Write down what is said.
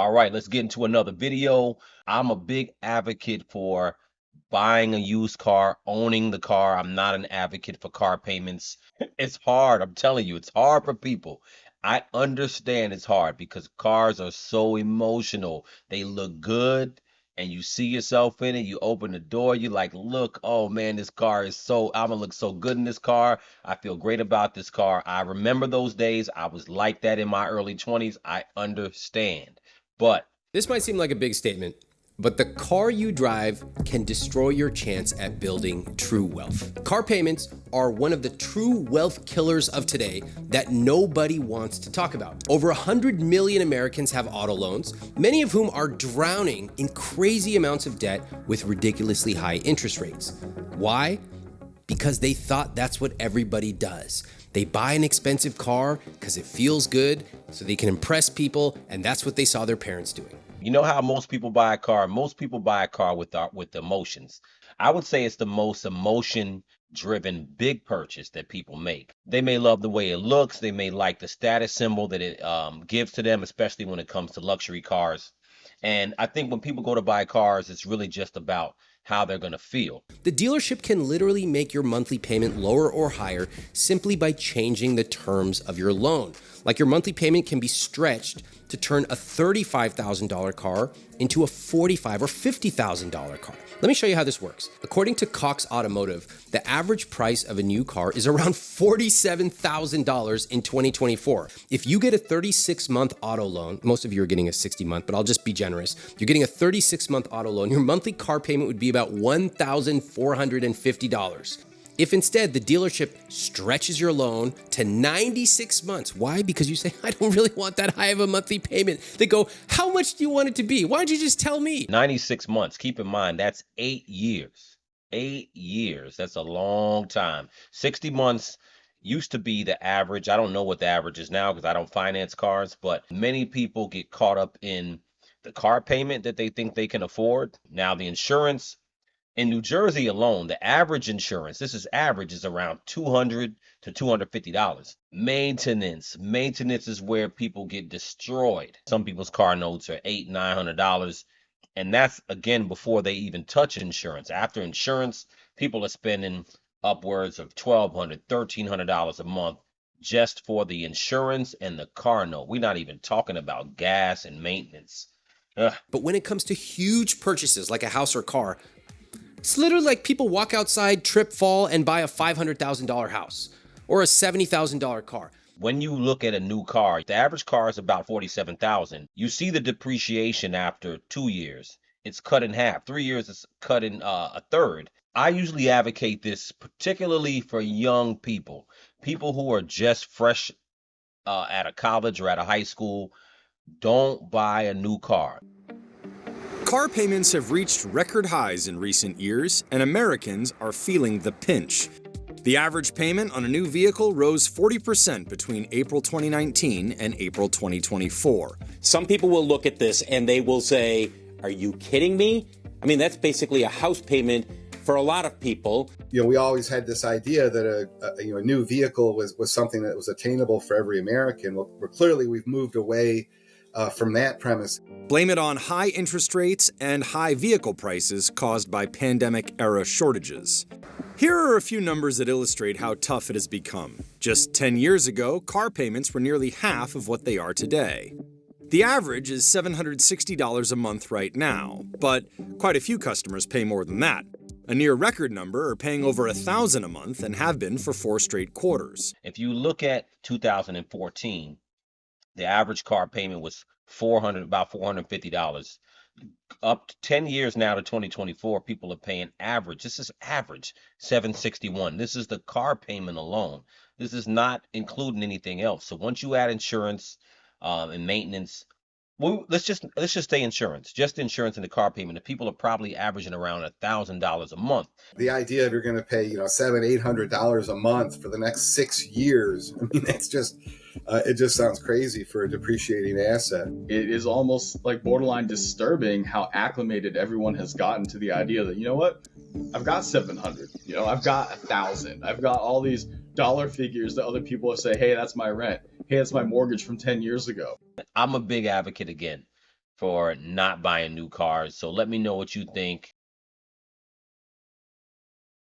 All right, let's get into another video. I'm a big advocate for buying a used car, owning the car. I'm not an advocate for car payments. It's hard. I'm telling you, it's hard for people. I understand it's hard because cars are so emotional. They look good and you see yourself in it. You open the door, you like, look, oh man, this car is so, I'm gonna look so good in this car. I feel great about this car. I remember those days. I was like that in my early 20s. I understand. But This might seem like a big statement, but the car you drive can destroy your chance at building true wealth. Car payments are one of the true wealth killers of today that nobody wants to talk about. Over 100 million Americans have auto loans, many of whom are drowning in crazy amounts of debt with ridiculously high interest rates. Why? Because they thought that's what everybody does. They buy an expensive car because it feels good, so they can impress people, and that's what they saw their parents doing. you know how most people buy a car? Most people buy a car with emotions. I would say it's the most emotion driven big purchase that people make. They may love the way it looks. They may like the status symbol that it gives to them, especially when it comes to luxury cars. And I think when people go to buy cars, it's really just about how they're going to feel. The dealership can literally make your monthly payment lower or higher simply by changing the terms of your loan. Like your monthly payment can be stretched to turn a $35,000 car into a $45,000 or $50,000 car. Let me show you how this works. According to Cox Automotive, the average price of a new car is around $47,000 in 2024. If you get a 36-month auto loan, most of you are getting a 60-month, but I'll just be generous. You're getting a 36-month auto loan, your monthly car payment would be about $1,450. If instead the dealership stretches your loan to 96 months, why? Because you say, I don't really want that high of a monthly payment. They go, how much do you want it to be? Why don't you just tell me? 96 months. Keep in mind, that's 8 years. 8 years. That's a long time. 60 months used to be the average. I don't know what the average is now because I don't finance cars, but many people get caught up in the car payment that they think they can afford. Now, the insurance. In New Jersey alone, the average insurance, this is average, is around $200 to $250. Maintenance is where people get destroyed. Some people's car notes are $800, $900. And that's, again, before they even touch insurance. After insurance, people are spending upwards of $1,200, $1,300 a month just for the insurance and the car note. We're not even talking about gas and maintenance. Ugh. But when it comes to huge purchases like a house or car, it's literally like people walk outside, trip, fall, and buy a $500,000 house or a $70,000 car. When you look at a new car, the average car is about $47,000. You see the depreciation after 2 years. It's cut in half. 3 years, it's cut in a third. I usually advocate this particularly for young people, people who are just fresh out of college or out of high school. Don't buy a new car. Car payments have reached record highs in recent years, and Americans are feeling the pinch. The average payment on a new vehicle rose 40% between April 2019 and April 2024. Some people will look at this and they will say, are you kidding me? I mean, that's basically a house payment for a lot of people. You know, we always had this idea that a new vehicle was something that was attainable for every American. Well, clearly we've moved away from that premise. Blame it on high interest rates and high vehicle prices caused by pandemic-era shortages. Here are a few numbers that illustrate how tough it has become. Just 10 years ago, car payments were nearly half of what they are today. The average is $760 a month right now, but quite a few customers pay more than that. A near record number are paying over $1,000 a month and have been for 4 straight quarters. If you look at 2014, the average car payment was about $450. Up to 10 years now to 2024, people are paying average. This is average, $761. This is the car payment alone. This is not including anything else. So once you add insurance and maintenance, well, let's just say insurance, just insurance and the car payment. The people are probably averaging around $1,000 a month. The idea of you're going to pay, $700-800 a month for the next 6 years. I mean, that's just, it just sounds crazy for a depreciating asset. It is almost like borderline disturbing how acclimated everyone has gotten to the idea that, you know what, I've got 700, I've got 1,000, I've got all these dollar figures that other people say, hey, that's my rent. Hey, that's my mortgage from 10 years ago. I'm a big advocate again for not buying new cars. So let me know what you think.